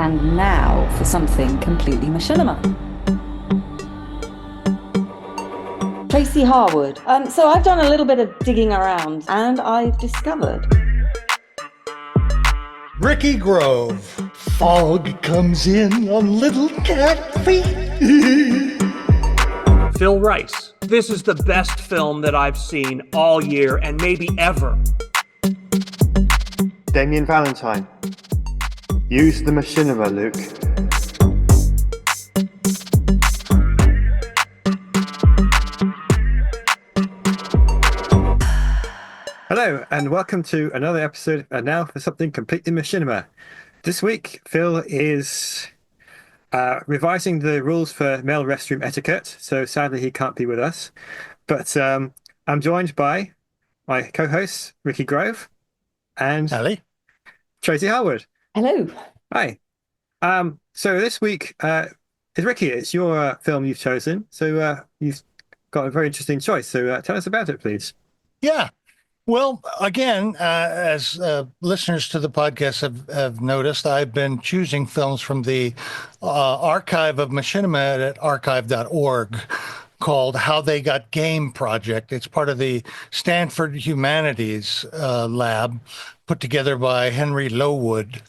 And now for something completely machinima. Tracy Harwood. So I've done a little bit of digging around and I've discovered Ricky Grove. Fog comes in on little cat feet. Phil Rice. This is the best film that I've seen all year and maybe ever. Damien Valentine. Use the machinima, Luke. Hello, and welcome to another episode, and now for something completely machinima. This week, Phil is revising the rules for male restroom etiquette, so sadly he can't be with us. But I'm joined by my co-hosts, Ricky Grove and Ali. Tracy Harwood. hello. Hi. So this week, Ricky, it's your film you've chosen. So you've got a very interesting choice. So tell us about it, please. Yeah. Well, again, as listeners to the podcast have noticed, I've been choosing films from the archive of machinima at archive.org called How They Got Game Project. It's part of the Stanford Humanities Lab put together by Henry Lowood.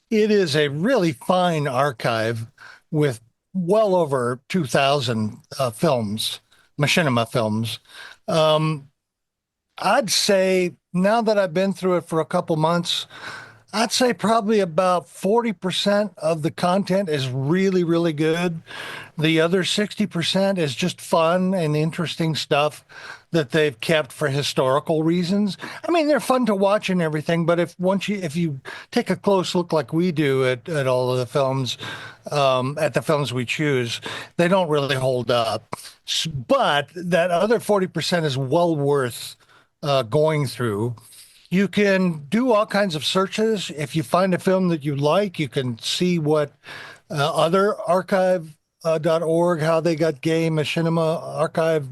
It is a really fine archive with well over 2,000 films, machinima films. I'd say now that I've been through it for a couple months, I'd say probably about 40% of the content is really, really good. The other 60% is just fun and interesting stuff that they've kept for historical reasons. I mean, they're fun to watch and everything, but if you take a close look like we do at all of the films, at the films we choose, they don't really hold up. But that other 40% is well worth going through. You can do all kinds of searches. If you find a film that you like, you can see what other archive.org, How They Got Game, machinima archive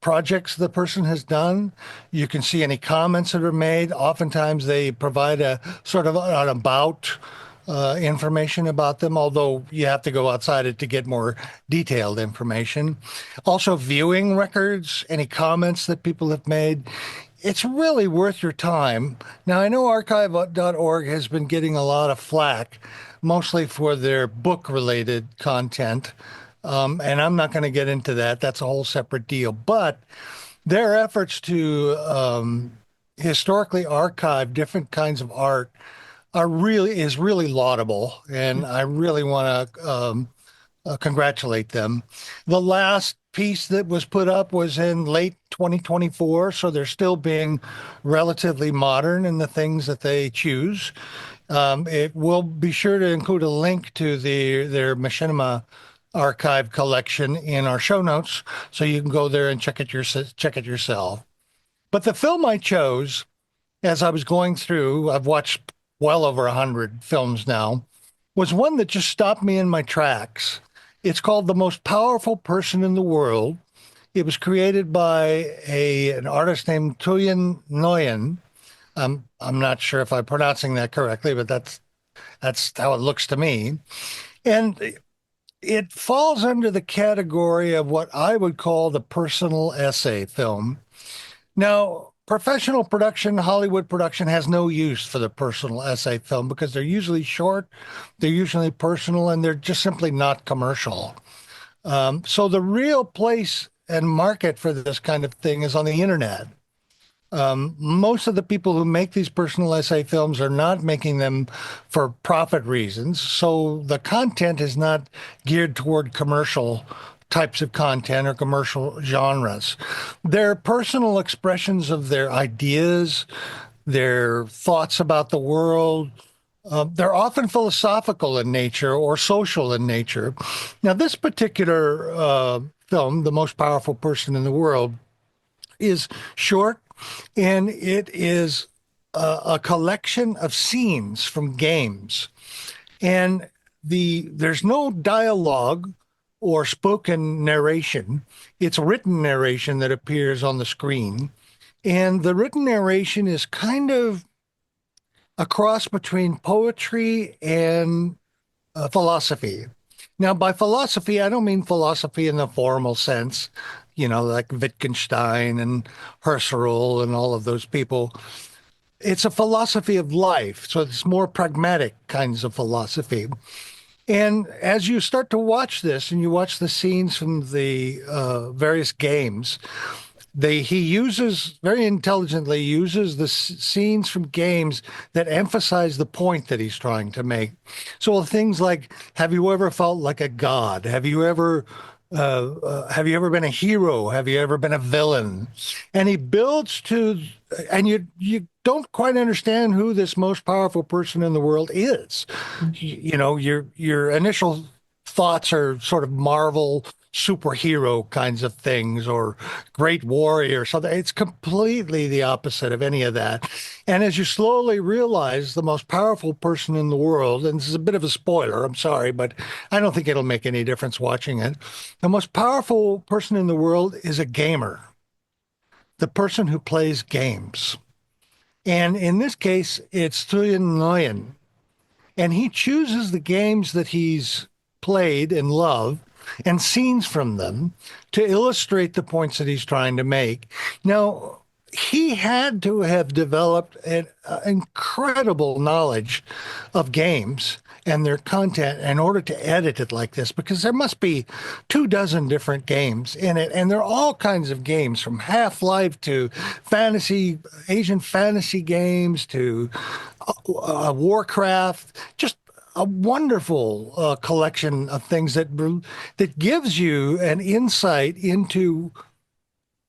projects the person has done. You can see any comments that are made. Oftentimes they provide a sort of an about information about them, although you have to go outside it to get more detailed information. Also, viewing records, any comments that people have made. It's really worth your time. Now, I know archive.org has been getting a lot of flack, mostly for their book-related content, and I'm not going to get into that. That's a whole separate deal. But their efforts to historically archive different kinds of art is really laudable, and I really want to congratulate them. The last piece that was put up was in late 2024, so they're still being relatively modern in the things that they choose. It will be sure to include a link to their machinima archive collection in our show notes, so you can go there and check it yourself. But the film I chose, as I was going through, I've watched well over 100 films now, was one that just stopped me in my tracks. It's called The Most Powerful Person in the World. It was created by an artist named Thuyen Nguyen. I'm not sure if I'm pronouncing that correctly, but that's how it looks to me. And it falls under the category of what I would call the personal essay film. Now, professional production, Hollywood production has no use for the personal essay film because they're usually short, they're usually personal, and they're just simply not commercial. So the real place and market for this kind of thing is on the internet. Most of the people who make these personal essay films are not making them for profit reasons. So the content is not geared toward commercial types of content or commercial genres. They're personal expressions of their ideas, their thoughts about the world. They're often philosophical in nature or social in nature. Now, this particular film, The Most Powerful Person in the World, is short, and it is a collection of scenes from games. And there's no dialogue or spoken narration. It's written narration that appears on the screen. And the written narration is kind of a cross between poetry and philosophy. Now, by philosophy, I don't mean philosophy in the formal sense, like Wittgenstein and Husserl and all of those people. It's a philosophy of life. So it's more pragmatic kinds of philosophy. And as you start to watch this and you watch the scenes from the various games, he uses very intelligently uses the scenes from games that emphasize the point that he's trying to make. So things like, have you ever felt like a god? Have you ever been a hero? Have you ever been a villain? And he builds to, and you don't quite understand who this most powerful person in the world is. Your initial thoughts are sort of Marvel superhero kinds of things or great warrior or something. It's completely the opposite of any of that. And as you slowly realize the most powerful person in the world, and this is a bit of a spoiler, I'm sorry, but I don't think it'll make any difference watching it. The most powerful person in the world is a gamer, the person who plays games. And in this case, it's Thuyen Nguyen. And he chooses the games that he's played and loved and scenes from them to illustrate the points that he's trying to make. Now, he had to have developed an incredible knowledge of games and their content in order to edit it like this, because there must be 24 different games in it. And there are all kinds of games, from Half-Life to Asian fantasy games to Warcraft, just a wonderful collection of things that gives you an insight into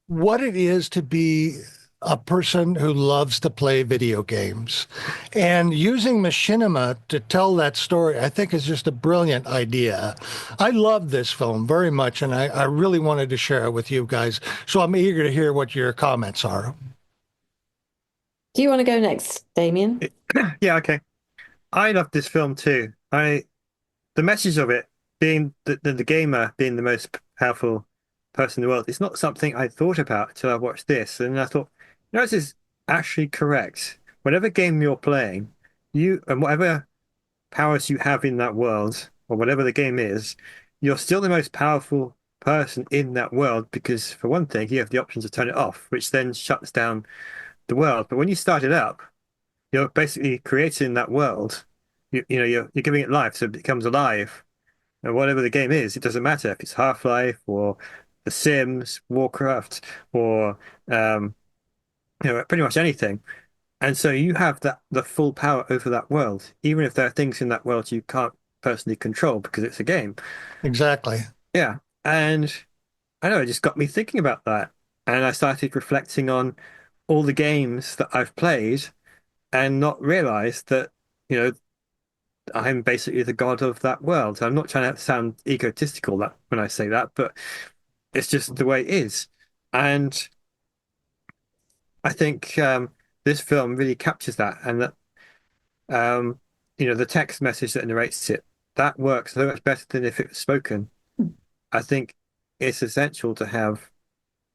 what it is to be a person who loves to play video games. And using machinima to tell that story, I think, is just a brilliant idea. I love this film very much, and I really wanted to share it with you guys. So I'm eager to hear what your comments are. Do you want to go next, Damien? Yeah, okay. I love this film too. The message of it being the gamer being the most powerful person in the world, it's not something I thought about until I watched this. And I thought, this is actually correct. Whatever game you're playing, and whatever powers you have in that world, or whatever the game is, you're still the most powerful person in that world, because for one thing, you have the option to turn it off, which then shuts down the world. But when you start it up, you're basically creating that world. You're giving it life, so it becomes alive. And whatever the game is, it doesn't matter if it's Half-Life or The Sims, Warcraft, or pretty much anything. And so you have the full power over that world, even if there are things in that world you can't personally control because it's a game. Exactly. Yeah. And I know it just got me thinking about that. And I started reflecting on all the games that I've played and not realized that, I'm basically the god of that world. I'm not trying to sound egotistical when I say that, but it's just the way it is. And I think this film really captures that, and that the text message that narrates it, that works so much better than if it was spoken. I think it's essential to have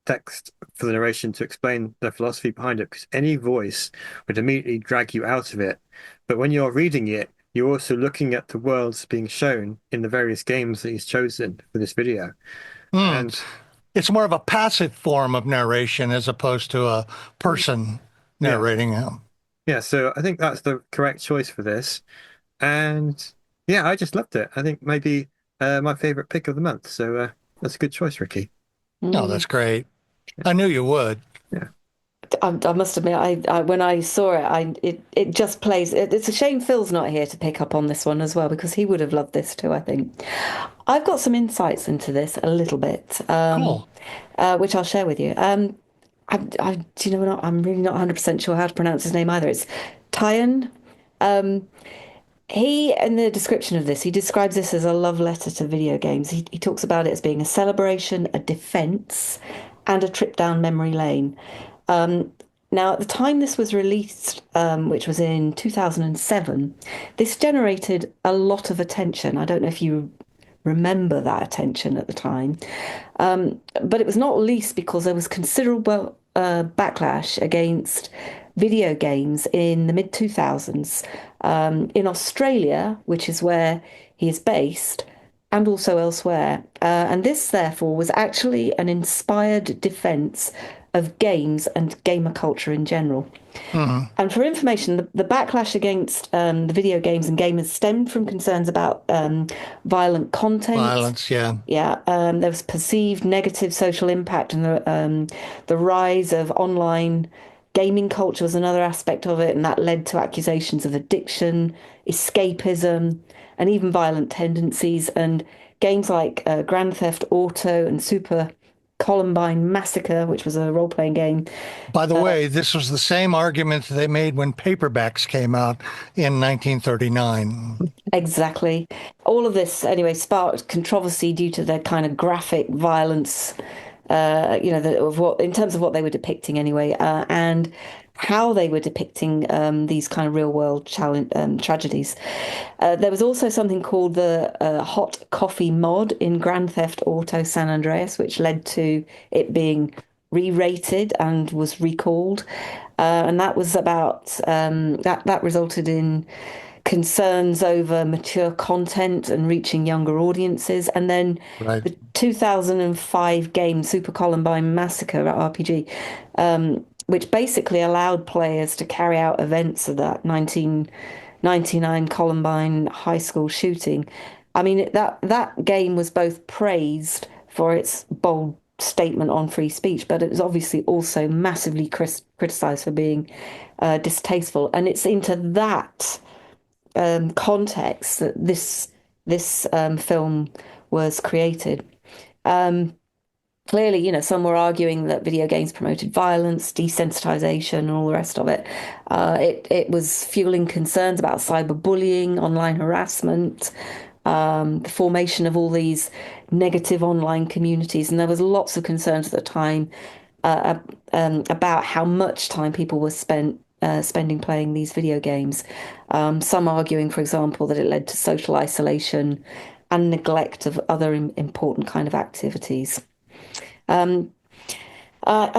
text for the narration to explain the philosophy behind it, because any voice would immediately drag you out of it. But when you're reading it, you're also looking at the worlds being shown in the various games that he's chosen for this video. And it's more of a passive form of narration as opposed to a person narrating it. Yeah, so I think that's the correct choice for this. And yeah, I just loved it. I think maybe my favorite pick of the month. So that's a good choice, Ricky. Oh, that's great. I knew you would. Yeah. I must admit, I when I saw it, it just plays. It's a shame Phil's not here to pick up on this one as well, because he would have loved this too, I think. I've got some insights into this a little bit, Cool. Which I'll share with you. Do you know what? I'm really not 100% sure how to pronounce his name either. It's Thuyen. In the description of this, he describes this as a love letter to video games. He talks about it as being a celebration, a defense, and a trip down memory lane. Now, at the time this was released, which was in 2007, this generated a lot of attention. I don't know if you remember that attention at the time, but it was not least because there was considerable backlash against video games in the mid 2000s in Australia, which is where he is based, and also elsewhere. And this, therefore, was actually an inspired defense of games and gamer culture in general. And for information, the backlash against the video games and gamers stemmed from concerns about violent content. Violence, yeah. Yeah, there was perceived negative social impact, and the rise of online gaming culture was another aspect of it, and that led to accusations of addiction, escapism, and even violent tendencies. And games like Grand Theft Auto and Super Columbine Massacre, which was a role-playing game. By the way, this was the same argument they made when paperbacks came out in 1939. Exactly. All of this, anyway, sparked controversy due to their kind of graphic violence, of what in terms of what they were depicting anyway, and how they were depicting these kind of real world tragedies. There was also something called the hot coffee mod in Grand Theft Auto San Andreas, which led to it being re-rated and was recalled. And that was about that resulted in concerns over mature content and reaching younger audiences. And then Right. the 2005 game Super Columbine Massacre RPG, which basically allowed players to carry out events of that 1999 Columbine high school shooting. I mean, that game was both praised for its bold statement on free speech, but it was obviously also massively criticized for being distasteful. And it's into that context that this film was created. Clearly, some were arguing that video games promoted violence, desensitization, and all the rest of it. It was fueling concerns about cyberbullying, online harassment, the formation of all these negative online communities, and there was lots of concerns at the time about how much time people were spending playing these video games. Some arguing, for example, that it led to social isolation and neglect of other important kind of activities. I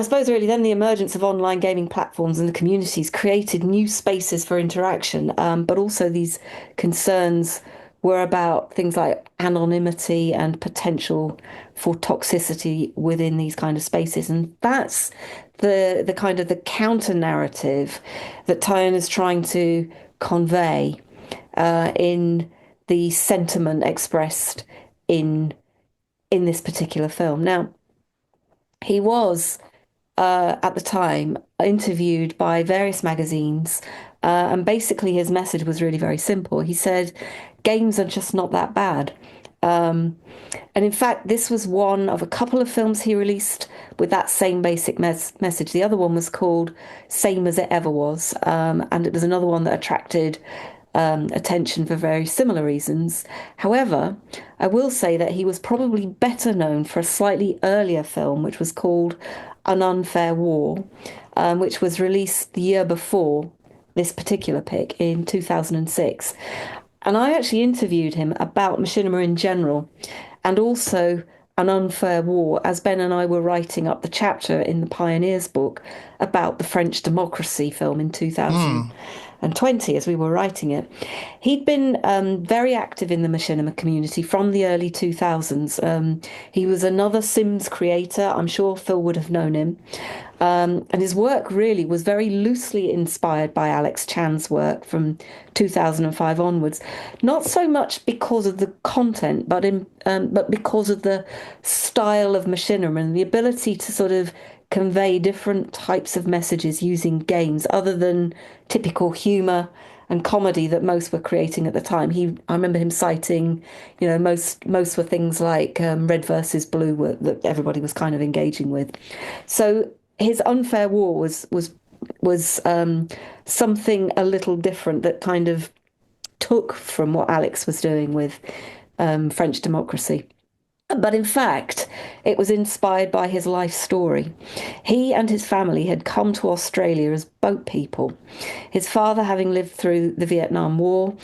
suppose really then the emergence of online gaming platforms and the communities created new spaces for interaction, but also these concerns were about things like anonymity and potential for toxicity within these kind of spaces. And that's the kind of the counter narrative that Thuyen is trying to convey in the sentiment expressed in this particular film. Now, he was at the time interviewed by various magazines, and basically his message was really very simple. He said, games are just not that bad. And in fact, this was one of a couple of films he released with that same basic message. The other one was called Same as It Ever Was, and it was another one that attracted attention for very similar reasons. However, I will say that he was probably better known for a slightly earlier film, which was called An Unfair War, which was released the year before this particular pick in 2006. And I actually interviewed him about machinima in general, and also An Unfair War, as Ben and I were writing up the chapter in the Pioneers book about the French democracy film in 2020 as we were writing it. He'd been very active in the machinima community from the early 2000s. He was another Sims creator. I'm sure Phil would have known him. And his work really was very loosely inspired by Alex Chan's work from 2005 onwards. Not so much because of the content, but because of the style of machinima and the ability to sort of convey different types of messages using games other than typical humor and comedy that most were creating at the time. I remember him citing, most were things like Red versus Blue that everybody was kind of engaging with. So his Unfair War was something a little different that kind of took from what Alex was doing with French democracy. But in fact, it was inspired by his life story. He and his family had come to Australia as boat people. His father having lived through the Vietnam War,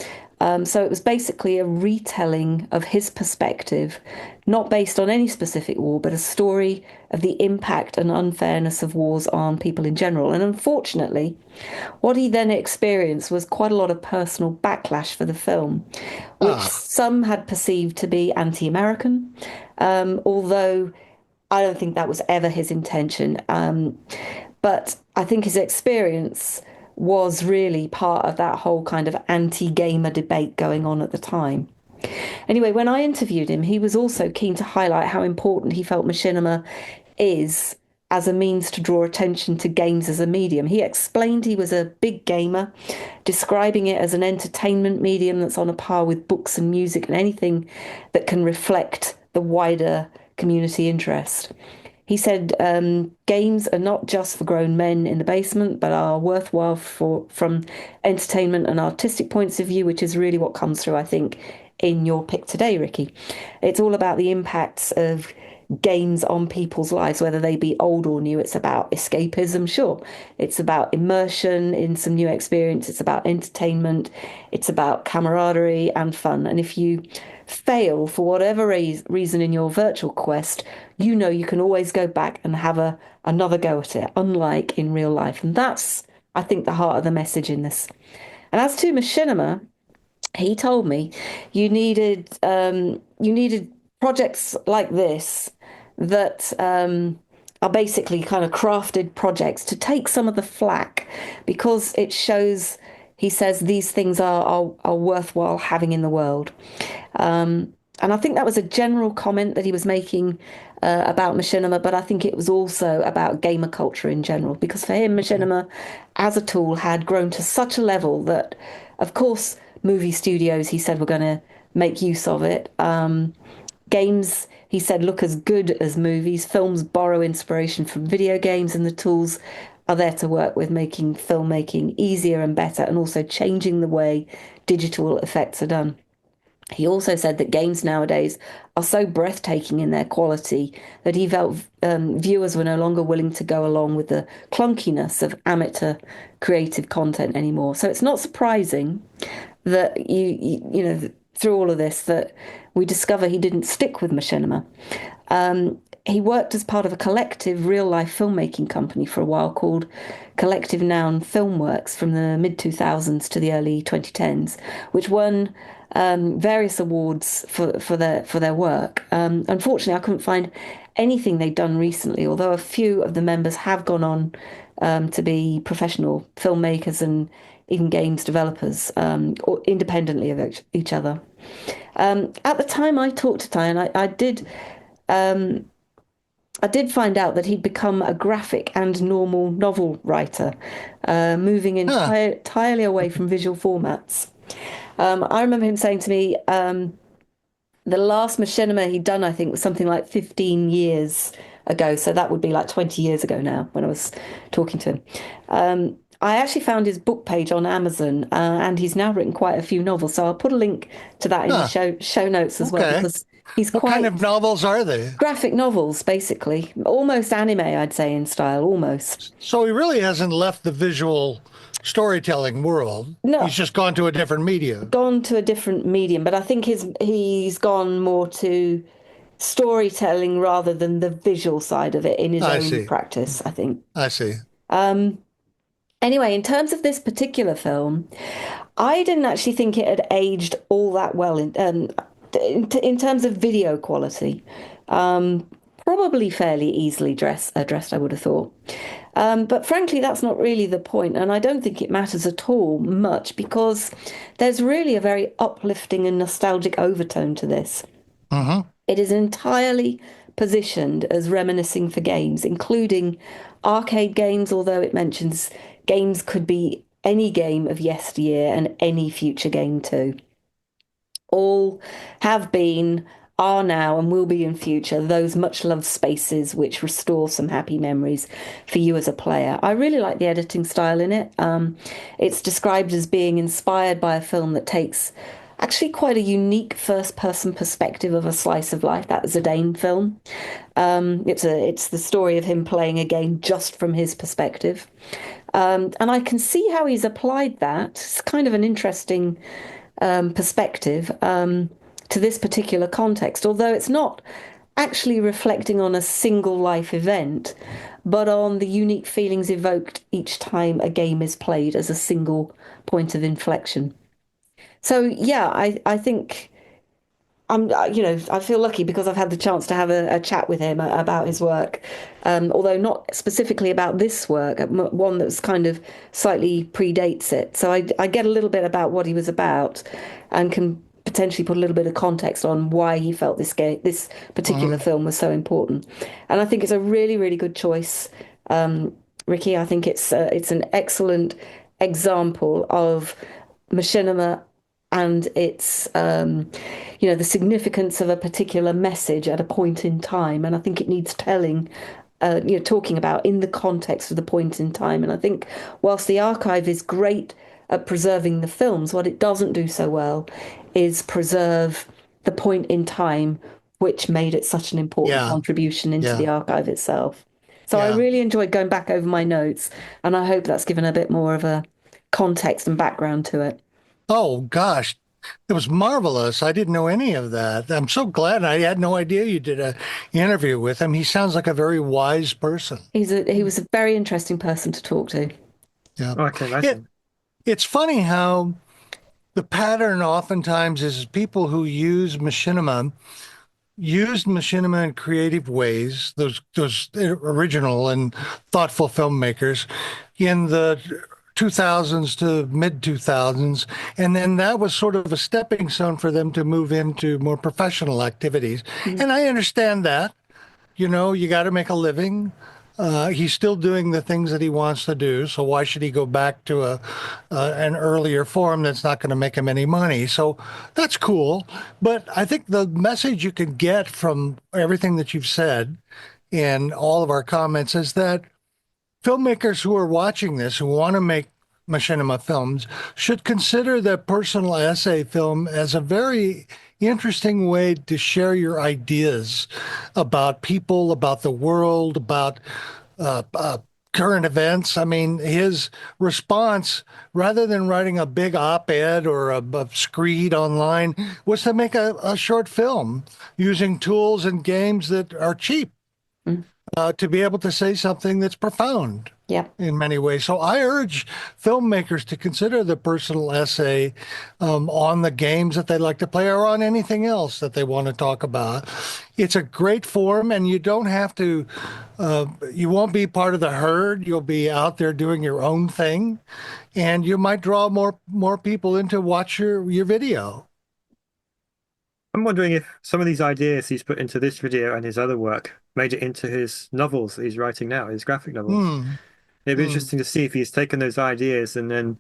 So it was basically a retelling of his perspective, not based on any specific war, but a story of the impact and unfairness of wars on people in general. And unfortunately, what he then experienced was quite a lot of personal backlash for the film, which Ah, some had perceived to be anti-American, although I don't think that was ever his intention. But I think his experience was really part of that whole kind of anti-gamer debate going on at the time. Anyway, when I interviewed him, he was also keen to highlight how important he felt machinima is as a means to draw attention to games as a medium. He explained he was a big gamer, describing it as an entertainment medium that's on a par with books and music and anything that can reflect the wider community interest. He said games are not just for grown men in the basement, but are worthwhile from entertainment and artistic points of view, which is really what comes through, I think, in your pick today, Ricky. It's all about the impacts of games on people's lives, whether they be old or new. It's about escapism, sure. It's about immersion in some new experience. It's about entertainment. It's about camaraderie and fun. And if you fail for whatever reason in your virtual quest, you know you can always go back and have another go at it, unlike in real life. And that's, I think, the heart of the message in this. And as to machinima, he told me you needed projects like this that are basically kind of crafted projects to take some of the flack because it shows, he says, these things are worthwhile having in the world. And I think that was a general comment that he was making about machinima, but I think it was also about gamer culture in general, because for him, machinima as a tool had grown to such a level that, of course, movie studios, he said, were going to make use of it. Games, he said, look as good as movies. Films borrow inspiration from video games, and the tools are there to work with making filmmaking easier and better, and also changing the way digital effects are done. He also said that games nowadays are so breathtaking in their quality that he felt viewers were no longer willing to go along with the clunkiness of amateur creative content anymore. So it's not surprising that through all of this that we discover he didn't stick with machinima. He worked as part of a collective real-life filmmaking company for a while called Collective Noun Filmworks from the mid-2000s to the early 2010s, which won various awards for their work. Unfortunately, I couldn't find anything they'd done recently, although a few of the members have gone on to be professional filmmakers and even games developers, or independently of each other. At the time I talked to Thuyen, I did find out that he'd become a graphic and normal novel writer, moving huh. entirely away from visual formats. I remember him saying to me, the last machinima he'd done, I think, was something like 15 years ago. So that would be like 20 years ago now when I was talking to him. I actually found his book page on Amazon, and he's now written quite a few novels. So I'll put a link to that in the Huh. show notes as well, Okay. because he's What kind quite of novels are they? graphic novels, basically, almost anime, I'd say, in style, almost. So he really hasn't left the visual storytelling world. No, He's just gone to a different media. gone to a different medium, but I think he's gone more to storytelling rather than the visual side of it in his I own see. practice, I think. I see. Anyway, in terms of this particular film, I didn't actually think it had aged all that well in terms of video quality. Probably fairly easily addressed, I would have thought. But frankly, that's not really the point, and I don't think it matters at all much because there's really a very uplifting and nostalgic overtone to this. Hmm. It is entirely positioned as reminiscing for games, including arcade games, although it mentions games could be any game of yesteryear and any future game too. All have been, are now, and will be in future those much loved spaces which restore some happy memories for you as a player. I really like the editing style in it. It's described as being inspired by a film that takes actually quite a unique first person perspective of a slice of life, that Zidane film. It's the story of him playing a game just from his perspective. And I can see how he's applied that. It's kind of an interesting perspective to this particular context, although it's not actually reflecting on a single life event, but on the unique feelings evoked each time a game is played as a single point of inflection. So yeah, I think I feel lucky because I've had the chance to have a chat with him about his work, although not specifically about this work, one that's kind of slightly predates it. So I get a little bit about what he was about, and can potentially put a little bit of context on why he felt this particular film was so important. And I think it's a really, really good choice, Ricky. I think it's an excellent example of machinima and its the significance of a particular message at a point in time. And I think it needs telling, talking about in the context of the point in time. And I think whilst the archive is great at preserving the films, what it doesn't do so well is preserve the point in time which made it such an important Yeah. contribution into the Yeah. archive itself. So I Yeah. really enjoyed going back over my notes, and I hope that's given a bit more of a context and background to it. Oh gosh, it was marvelous. I didn't know any of that. I'm so glad. I had no idea you did a interview with him. He sounds like a very wise person. He was a very interesting person to talk to. Yeah. Oh, I can It, imagine. it's funny how the pattern oftentimes is people who used machinima in creative ways, those original and thoughtful filmmakers in the 2000s to mid 2000s, and then that was sort of a stepping stone for them to move into more professional activities. Mm. And I understand that. You got to make a living. He's still doing the things that he wants to do, so why should he go back to an earlier form that's not going to make him any money? So that's cool. But I think the message you can get from everything that you've said in all of our comments is that filmmakers who are watching this, who want to make machinima films, should consider the personal essay film as a very interesting way to share your ideas about people, about the world, about current events. I mean, his response, rather than writing a big op-ed or a screed online, was to make a short film using tools and games that are cheap Mm. to be able to say something that's profound Yeah. in many ways. So I urge filmmakers to consider the personal essay on the games that they like to play or on anything else that they want to talk about. It's a great form, and you don't have to, you won't be part of the herd. You'll be out there doing your own thing, and you might draw more people in to watch your video. I'm wondering if some of these ideas he's put into this video and his other work made it into his novels that he's writing now, his graphic novels. Hmm. It'd be Hmm. interesting to see if he's taken those ideas and then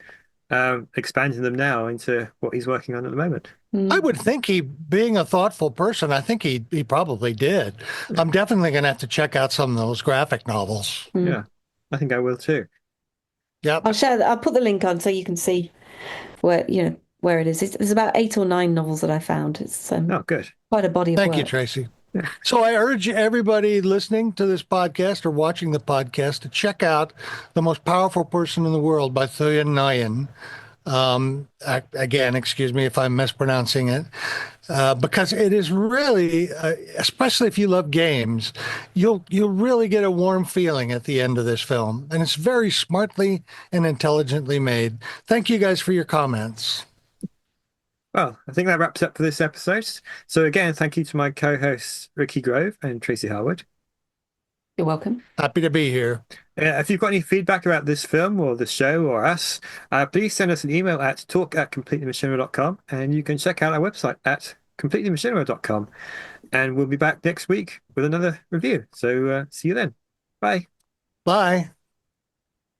expanding them now into what he's working on at the moment. I would think being a thoughtful person, I think he probably did. I'm definitely going to have to check out some of those graphic novels. Mm. Yeah, I think I will too. Yep. I'll put the link on so you can see where it is. There's about 8 or 9 novels that I found. It's Oh, good. quite a body of Thank you, work. Tracy. So I urge everybody listening to this podcast or watching the podcast to check out The Most Powerful Person in the World by Thuyen Nguyen. Again, excuse me if I'm mispronouncing it, because it is really, especially if you love games, you'll really get a warm feeling at the end of this film, and it's very smartly and intelligently made. Thank you guys for your comments. Well, I think that wraps up for this episode. So again, thank you to my co-hosts Ricky Grove and Tracy Harwood. You're welcome. Happy to be here. If you've got any feedback about this film or the show or us, please send us an email at talk@completelymachinery.com, and you can check out our website at completelymachinery.com. And we'll be back next week with another review. So see you then. Bye. Bye.